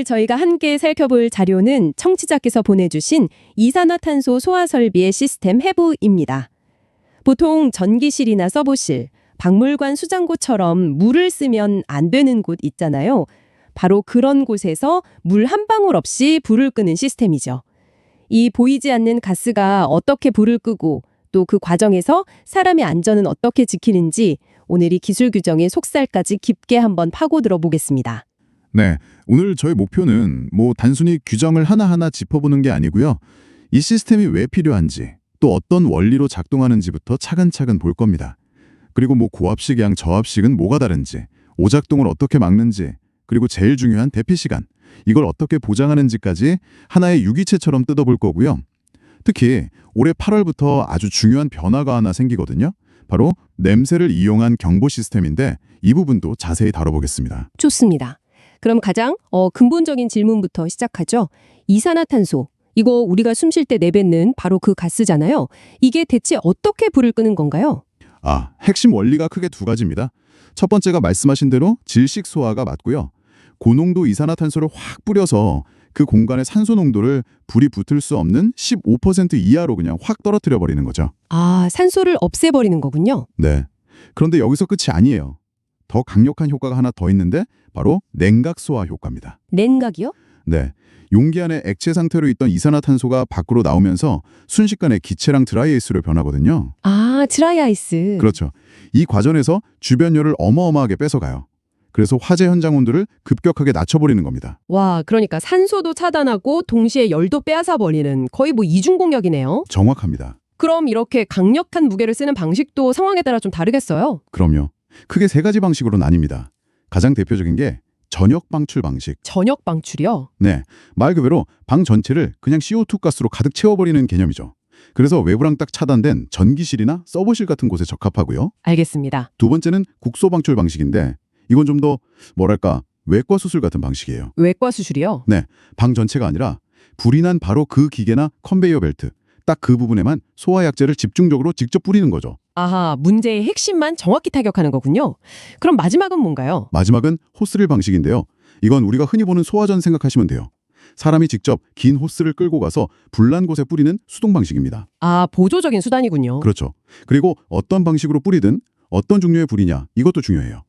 저희가 함께 살펴볼 자료는 청취자께서 보내주신 이산화탄소 소화 설비의 시스템 해부입니다. 보통 전기실이나 서버실, 박물관 수장고처럼 물을 쓰면 안 되는 곳 있잖아요. 바로 그런 곳에서 물 한 방울 없이 불을 끄는 시스템이죠. 이 보이지 않는 가스가 어떻게 불을 끄고 또 그 과정에서 사람의 안전은 어떻게 지키는지 오늘 이 기술 규정의 속살까지 깊게 한번 파고들어 보겠습니다. 네, 오늘 저희 목표는 단순히 규정을 하나하나 짚어보는 게 아니고요. 이 시스템이 왜 필요한지, 또 어떤 원리로 작동하는지부터 차근차근 볼 겁니다. 그리고 고압식이랑 저압식은 뭐가 다른지, 오작동을 어떻게 막는지, 그리고 제일 중요한 대피 시간, 이걸 어떻게 보장하는지까지 하나의 유기체처럼 뜯어볼 거고요. 특히 올해 8월부터 아주 중요한 변화가 하나 생기거든요. 바로 냄새를 이용한 경보 시스템인데 이 부분도 자세히 다뤄보겠습니다. 좋습니다. 그럼 가장 근본적인 질문부터 시작하죠. 이산화탄소, 이거 우리가 숨 쉴 때 내뱉는 바로 그 가스잖아요. 이게 대체 어떻게 불을 끄는 건가요? 핵심 원리가 크게 두 가지입니다. 첫 번째가 말씀하신 대로 질식 소화가 맞고요. 고농도 이산화탄소를 확 뿌려서 그 공간의 산소 농도를 불이 붙을 수 없는 15% 이하로 그냥 확 떨어뜨려 버리는 거죠. 산소를 없애버리는 거군요. 네. 그런데 여기서 끝이 아니에요. 더 강력한 효과가 하나 더 있는데 바로 냉각 소화 효과입니다. 냉각이요? 네. 용기 안에 액체 상태로 있던 이산화탄소가 밖으로 나오면서 순식간에 기체랑 드라이아이스로 변하거든요. 드라이아이스. 그렇죠. 이 과정에서 주변 열을 어마어마하게 뺏어가요. 그래서 화재 현장 온도를 급격하게 낮춰버리는 겁니다. 와, 그러니까 산소도 차단하고 동시에 열도 빼앗아버리는 거의 이중공격이네요. 정확합니다. 그럼 이렇게 강력한 무게를 쓰는 방식도 상황에 따라 좀 다르겠어요? 그럼요. 크게 세 가지 방식으로 나뉩니다. 가장 대표적인 게 전역 방출 방식. 전역 방출이요? 네, 말 그대로 방 전체를 그냥 CO2 가스로 가득 채워버리는 개념이죠. 그래서 외부랑 딱 차단된 전기실이나 서버실 같은 곳에 적합하고요. 알겠습니다. 두 번째는 국소 방출 방식인데 이건 좀 더 외과 수술 같은 방식이에요. 외과 수술이요? 네, 방 전체가 아니라 불이 난 바로 그 기계나 컨베이어 벨트, 딱 그 부분에만 소화약제를 집중적으로 직접 뿌리는 거죠. 문제의 핵심만 정확히 타격하는 거군요. 그럼 마지막은 뭔가요? 마지막은 호스릴 방식인데요. 이건 우리가 흔히 보는 소화전 생각하시면 돼요. 사람이 직접 긴 호스를 끌고 가서 불난 곳에 뿌리는 수동 방식입니다. 보조적인 수단이군요. 그렇죠. 그리고 어떤 방식으로 뿌리든 어떤 종류의 불이냐, 이것도 중요해요.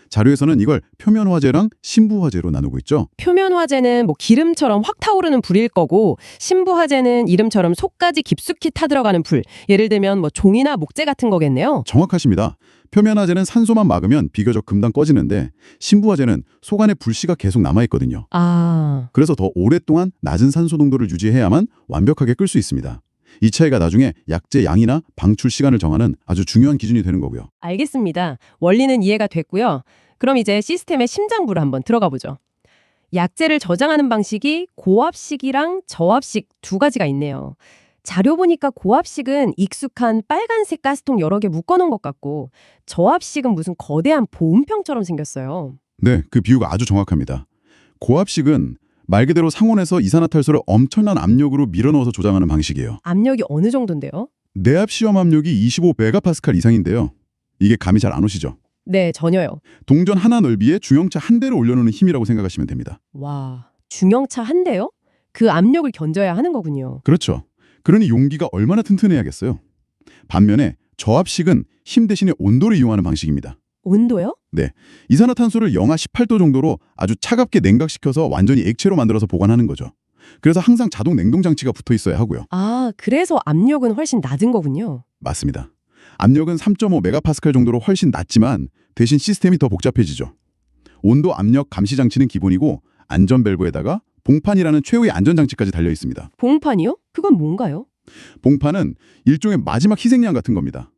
자료에서는 이걸 표면 화재랑 심부 화재로 나누고 있죠. 표면 화재는 기름처럼 확 타오르는 불일 거고, 심부 화재는 이름처럼 속까지 깊숙이 타들어가는 불. 예를 들면 종이나 목재 같은 거겠네요. 정확하십니다. 표면 화재는 산소만 막으면 비교적 금방 꺼지는데 심부 화재는 속 안에 불씨가 계속 남아있거든요. 그래서 더 오랫동안 낮은 산소 농도를 유지해야만 완벽하게 끌 수 있습니다. 이 차이가 나중에 약제 양이나 방출 시간을 정하는 아주 중요한 기준이 되는 거고요. 알겠습니다. 원리는 이해가 됐고요. 그럼 이제 시스템의 심장부로 한번 들어가 보죠. 약제를 저장하는 방식이 고압식이랑 저압식 두 가지가 있네요. 자료 보니까 고압식은 익숙한 빨간색 가스통 여러 개 묶어놓은 것 같고, 저압식은 무슨 거대한 보온병처럼 생겼어요. 네, 그 비유가 아주 정확합니다. 고압식은 말 그대로 상온에서 이산화탄소를 엄청난 압력으로 밀어넣어서 조장하는 방식이에요. 압력이 어느 정도인데요? 내압 시험 압력이 25메가파스칼 이상인데요. 이게 감이 잘 안 오시죠? 네, 전혀요. 동전 하나 넓이에 중형차 한 대를 올려놓는 힘이라고 생각하시면 됩니다. 와, 중형차 한 대요? 그 압력을 견뎌야 하는 거군요. 그렇죠. 그러니 용기가 얼마나 튼튼해야겠어요. 반면에 저압식은 힘 대신에 온도를 이용하는 방식입니다. 온도요? 네, 이산화탄소를 영하 18도 정도로 아주 차갑게 냉각시켜서 완전히 액체로 만들어서 보관하는 거죠. 그래서 항상 자동 냉동 장치가 붙어 있어야 하고요. 그래서 압력은 훨씬 낮은 거군요. 맞습니다. 압력은 3.5메가파스칼 정도로 훨씬 낮지만 대신 시스템이 더 복잡해지죠. 온도 압력 감시 장치는 기본이고 안전 밸브에다가 봉판이라는 최후의 안전 장치까지 달려 있습니다. 봉판이요? 그건 뭔가요? 봉판은 일종의 마지막 희생양 같은 겁니다.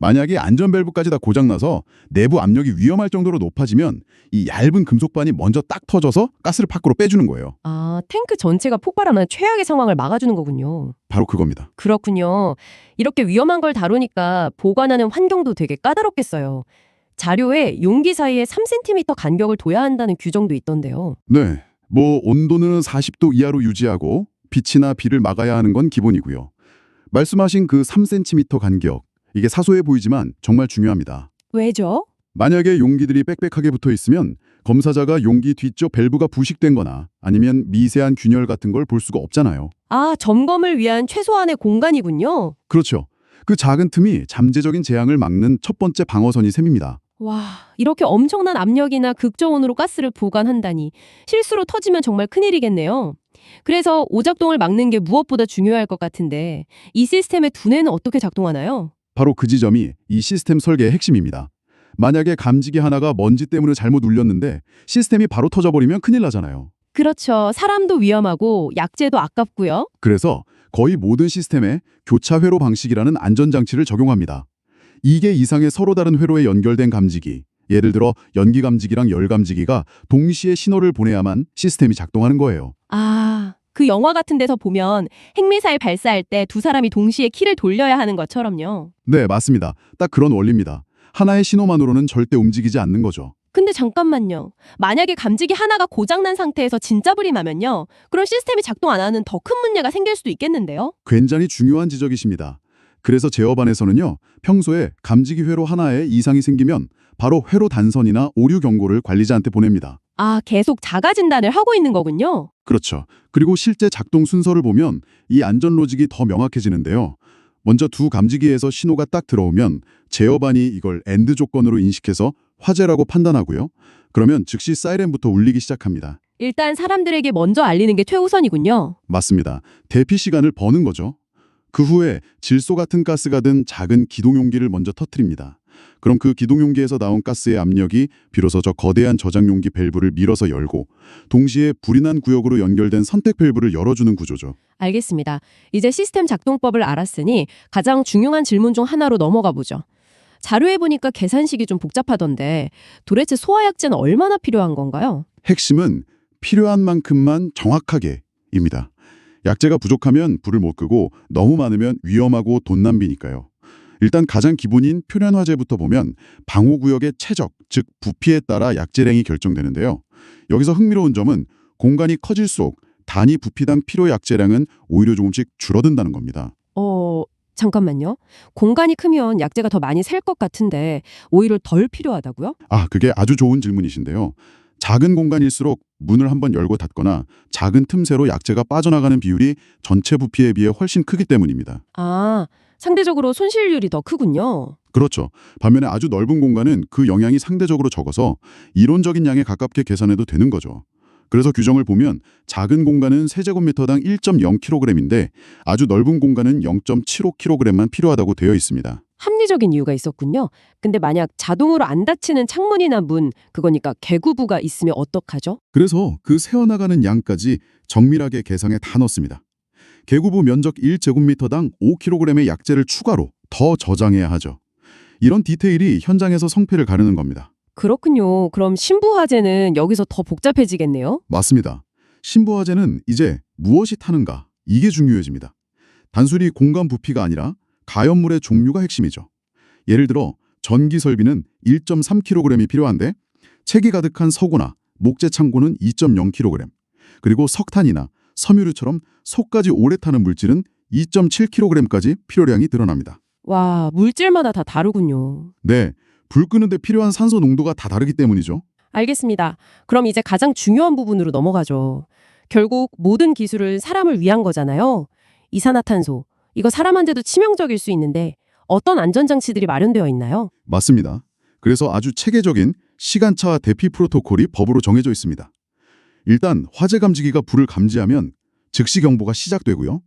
만약에 안전 밸브까지 다 고장나서 내부 압력이 위험할 정도로 높아지면 이 얇은 금속반이 먼저 딱 터져서 가스를 밖으로 빼주는 거예요. 탱크 전체가 폭발하는 최악의 상황을 막아주는 거군요. 바로 그겁니다. 그렇군요. 이렇게 위험한 걸 다루니까 보관하는 환경도 되게 까다롭겠어요. 자료에 용기 사이에 3cm 간격을 둬야 한다는 규정도 있던데요. 네, 온도는 40도 이하로 유지하고 빛이나 비를 막아야 하는 건 기본이고요. 말씀하신 그 3cm 간격, 이게 사소해 보이지만 정말 중요합니다. 왜죠? 만약에 용기들이 빽빽하게 붙어 있으면 검사자가 용기 뒤쪽 밸브가 부식된 거나 아니면 미세한 균열 같은 걸 볼 수가 없잖아요. 아, 점검을 위한 최소한의 공간이군요. 그렇죠. 그 작은 틈이 잠재적인 재앙을 막는 첫 번째 방어선이 셈입니다. 와, 이렇게 엄청난 압력이나 극저온으로 가스를 보관한다니 실수로 터지면 정말 큰일이겠네요. 그래서 오작동을 막는 게 무엇보다 중요할 것 같은데 이 시스템의 두뇌는 어떻게 작동하나요? 바로 그 지점이 이 시스템 설계의 핵심입니다. 만약에 감지기 하나가 먼지 때문에 잘못 울렸는데 시스템이 바로 터져버리면 큰일 나잖아요. 그렇죠. 사람도 위험하고 약재도 아깝고요. 그래서 거의 모든 시스템에 교차 회로 방식이라는 안전장치를 적용합니다. 2개 이상의 서로 다른 회로에 연결된 감지기, 예를 들어 연기 감지기랑 열 감지기가 동시에 신호를 보내야만 시스템이 작동하는 거예요. 아, 그 영화 같은 데서 보면 핵미사일 발사할 때 두 사람이 동시에 키를 돌려야 하는 것처럼요. 네, 맞습니다. 딱 그런 원리입니다. 하나의 신호만으로는 절대 움직이지 않는 거죠. 근데 잠깐만요. 만약에 감지기 하나가 고장난 상태에서 진짜 불이 나면요. 그럼 시스템이 작동 안 하는 더 큰 문제가 생길 수도 있겠는데요? 굉장히 중요한 지적이십니다. 그래서 제어반에서는요, 평소에 감지기 회로 하나에 이상이 생기면 바로 회로 단선이나 오류 경고를 관리자한테 보냅니다. 아, 계속 자가 진단을 하고 있는 거군요. 그렇죠. 그리고 실제 작동 순서를 보면 이 안전 로직이 더 명확해지는데요. 먼저 두 감지기에서 신호가 딱 들어오면 제어반이 이걸 엔드 조건으로 인식해서 화재라고 판단하고요. 그러면 즉시 사이렌부터 울리기 시작합니다. 일단 사람들에게 먼저 알리는 게 최우선이군요. 맞습니다. 대피 시간을 버는 거죠. 그 후에 질소 같은 가스가 든 작은 기동용기를 먼저 터뜨립니다. 그럼 그 기동용기에서 나온 가스의 압력이 비로소 저 거대한 저장용기 밸브를 밀어서 열고 동시에 불이 난 구역으로 연결된 선택 밸브를 열어주는 구조죠. 알겠습니다. 이제 시스템 작동법을 알았으니 가장 중요한 질문 중 하나로 넘어가 보죠. 자료에 보니까 계산식이 좀 복잡하던데 도대체 소화약제는 얼마나 필요한 건가요? 핵심은 필요한 만큼만 정확하게입니다. 약재가 부족하면 불을 못 끄고 너무 많으면 위험하고 돈 낭비니까요. 일단 가장 기본인 표련 화재부터 보면 방호구역의 최적, 즉 부피에 따라 약재량이 결정되는데요. 여기서 흥미로운 점은 공간이 커질수록 단위 부피당 필요 약재량은 오히려 조금씩 줄어든다는 겁니다. 잠깐만요. 공간이 크면 약재가 더 많이 셀 것 같은데 오히려 덜 필요하다고요? 그게 아주 좋은 질문이신데요. 작은 공간일수록 문을 한번 열고 닫거나 작은 틈새로 약재가 빠져나가는 비율이 전체 부피에 비해 훨씬 크기 때문입니다. 아, 상대적으로 손실률이 더 크군요. 그렇죠. 반면에 아주 넓은 공간은 그 영향이 상대적으로 적어서 이론적인 양에 가깝게 계산해도 되는 거죠. 그래서 규정을 보면 작은 공간은 세제곱미터당 1.0kg인데 아주 넓은 공간은 0.75kg만 필요하다고 되어 있습니다. 합리적인 이유가 있었군요. 근데 만약 자동으로 안 닫히는 창문이나 문, 그거니까 개구부가 있으면 어떡하죠? 그래서 그 새어나가는 양까지 정밀하게 계상에 다 넣습니다. 개구부 면적 1제곱미터당 5kg의 약재를 추가로 더 저장해야 하죠. 이런 디테일이 현장에서 성패를 가르는 겁니다. 그렇군요. 그럼 신부화재는 여기서 더 복잡해지겠네요? 맞습니다. 신부화재는 이제 무엇이 타는가? 이게 중요해집니다. 단순히 공간 부피가 아니라 가연물의 종류가 핵심이죠. 예를 들어 전기 설비는 1.3kg이 필요한데 책이 가득한 서구나 목재 창고는 2.0kg, 그리고 석탄이나 섬유류처럼 속까지 오래 타는 물질은 2.7kg까지 필요량이 드러납니다. 와, 물질마다 다 다르군요. 네, 불 끄는데 필요한 산소 농도가 다 다르기 때문이죠. 알겠습니다. 그럼 이제 가장 중요한 부분으로 넘어가죠. 결국 모든 기술은 사람을 위한 거잖아요. 이산화탄소, 이거 사람한테도 치명적일 수 있는데 어떤 안전장치들이 마련되어 있나요? 맞습니다. 그래서 아주 체계적인 시간차 대피 프로토콜이 법으로 정해져 있습니다. 일단 화재 감지기가 불을 감지하면 즉시 경보가 시작되고요.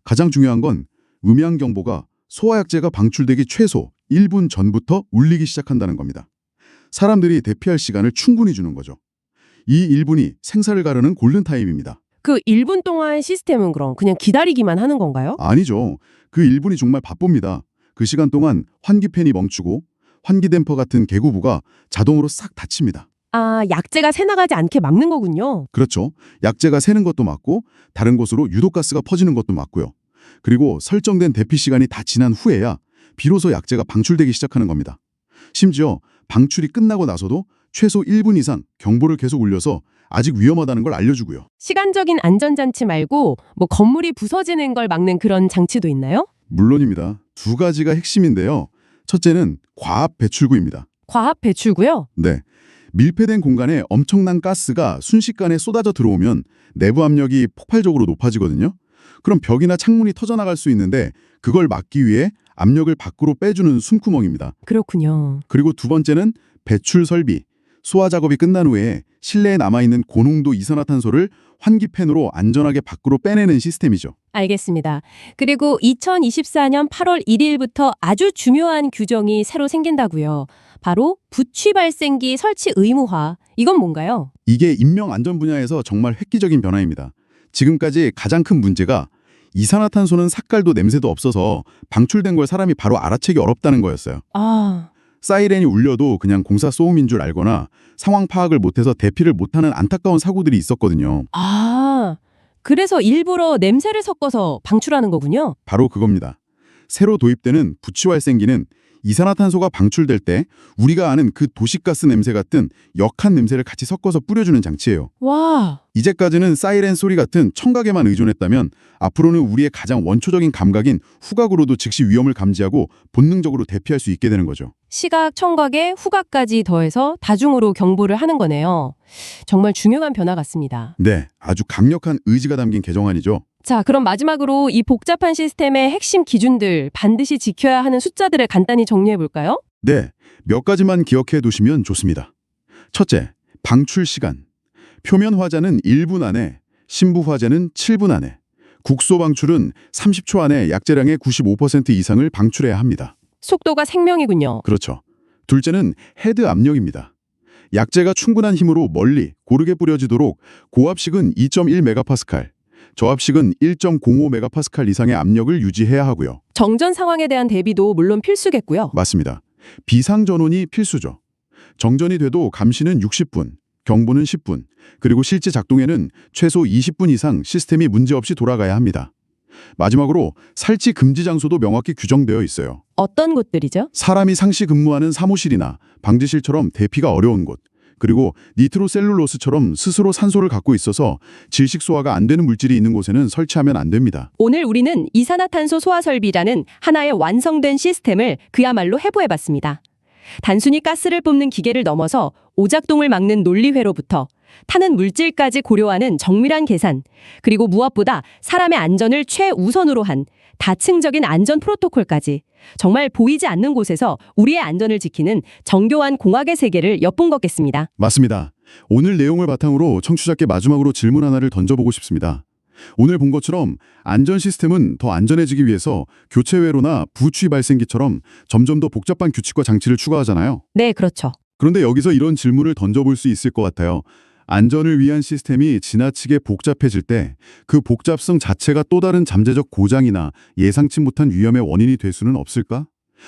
가장 중요한 건 음향 경보가 소화약재가 방출되기 최소 1분 전부터 울리기 시작한다는 겁니다. 사람들이 대피할 시간을 충분히 주는 거죠. 이 1분이 생사를 가르는 골든타임입니다. 그 1분 동안 시스템은 그럼 그냥 기다리기만 하는 건가요? 아니죠. 그 1분이 정말 바쁩니다. 그 시간 동안 환기팬이 멈추고 환기댐퍼 같은 개구부가 자동으로 싹 닫힙니다. 아, 약재가 새나가지 않게 막는 거군요. 그렇죠. 약재가 새는 것도 막고 다른 곳으로 유독가스가 퍼지는 것도 막고요. 그리고 설정된 대피 시간이 다 지난 후에야 비로소 약재가 방출되기 시작하는 겁니다. 심지어 방출이 끝나고 나서도 최소 1분 이상 경보를 계속 울려서 아직 위험하다는 걸 알려주고요. 시간적인 안전장치 말고 뭐 건물이 부서지는 걸 막는 그런 장치도 있나요? 물론입니다. 두 가지가 핵심인데요. 첫째는 과압 배출구입니다. 과압 배출구요? 네. 밀폐된 공간에 엄청난 가스가 순식간에 쏟아져 들어오면 내부 압력이 폭발적으로 높아지거든요. 그럼 벽이나 창문이 터져나갈 수 있는데 그걸 막기 위해 압력을 밖으로 빼주는 숨구멍입니다. 그렇군요. 그리고 두 번째는 배출 설비. 소화 작업이 끝난 후에 실내에 남아있는 고농도 이산화탄소를 환기팬으로 안전하게 밖으로 빼내는 시스템이죠. 알겠습니다. 그리고 2024년 8월 1일부터 아주 중요한 규정이 새로 생긴다고요. 바로 부취 발생기 설치 의무화. 이건 뭔가요? 이게 인명 안전 분야에서 정말 획기적인 변화입니다. 지금까지 가장 큰 문제가 이산화탄소는 색깔도 냄새도 없어서 방출된 걸 사람이 바로 알아채기 어렵다는 거였어요. 아, 사이렌이 울려도 그냥 공사 소음인 줄 알거나 상황 파악을 못해서 대피를 못하는 안타까운 사고들이 있었거든요. 그래서 일부러 냄새를 섞어서 방출하는 거군요. 바로 그겁니다. 새로 도입되는 부취활생기는 이산화탄소가 방출될 때 우리가 아는 그 도시가스 냄새 같은 역한 냄새를 같이 섞어서 뿌려주는 장치예요. 와, 이제까지는 사이렌 소리 같은 청각에만 의존했다면 앞으로는 우리의 가장 원초적인 감각인 후각으로도 즉시 위험을 감지하고 본능적으로 대피할 수 있게 되는 거죠. 시각, 청각에 후각까지 더해서 다중으로 경보를 하는 거네요. 정말 중요한 변화 같습니다. 네, 아주 강력한 의지가 담긴 개정안이죠. 자, 그럼 마지막으로 이 복잡한 시스템의 핵심 기준들, 반드시 지켜야 하는 숫자들을 간단히 정리해 볼까요? 네, 몇 가지만 기억해 두시면 좋습니다. 첫째, 방출 시간. 표면 화자는 1분 안에, 심부 화자는 7분 안에, 국소 방출은 30초 안에 약재량의 95% 이상을 방출해야 합니다. 속도가 생명이군요. 그렇죠. 둘째는 헤드 압력입니다. 약재가 충분한 힘으로 멀리 고르게 뿌려지도록 고압식은 2.1메가파스칼, 저압식은 1.05메가파스칼 이상의 압력을 유지해야 하고요. 정전 상황에 대한 대비도 물론 필수겠고요. 맞습니다. 비상전원이 필수죠. 정전이 돼도 감시는 60분, 경보는 10분, 그리고 실제 작동에는 최소 20분 이상 시스템이 문제없이 돌아가야 합니다. 마지막으로 살치 금지 장소도 명확히 규정되어 있어요. 어떤 곳들이죠? 사람이 상시 근무하는 사무실이나 방지실처럼 대피가 어려운 곳, 그리고 니트로셀룰로스처럼 스스로 산소를 갖고 있어서 질식 소화가 안 되는 물질이 있는 곳에는 설치하면 안 됩니다. 오늘 우리는 이산화탄소 소화 설비라는 하나의 완성된 시스템을 그야말로 해부해봤습니다. 단순히 가스를 뿜는 기계를 넘어서 오작동을 막는 논리회로부터 타는 물질까지 고려하는 정밀한 계산, 그리고 무엇보다 사람의 안전을 최우선으로 한 다층적인 안전 프로토콜까지 정말 보이지 않는 곳에서 우리의 안전을 지키는 정교한 공학의 세계를 엿본 거겠습니다. 맞습니다. 오늘 내용을 바탕으로 청취자께 마지막으로 질문 하나를 던져보고 싶습니다. 오늘 본 것처럼 안전 시스템은 더 안전해지기 위해서 교체 회로나 부취 발생기처럼 점점 더 복잡한 규칙과 장치를 추가하잖아요. 네, 그렇죠. 그런데 여기서 이런 질문을 던져볼 수 있을 것 같아요. 안전을 위한 시스템이 지나치게 복잡해질 때 그 복잡성 자체가 또 다른 잠재적 고장이나 예상치 못한 위험의 원인이 될 수는 없을까?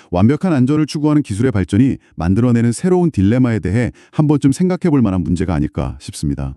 완벽한 안전을 추구하는 기술의 발전이 만들어내는 새로운 딜레마에 대해 한 번쯤 생각해 볼 만한 문제가 아닐까 싶습니다.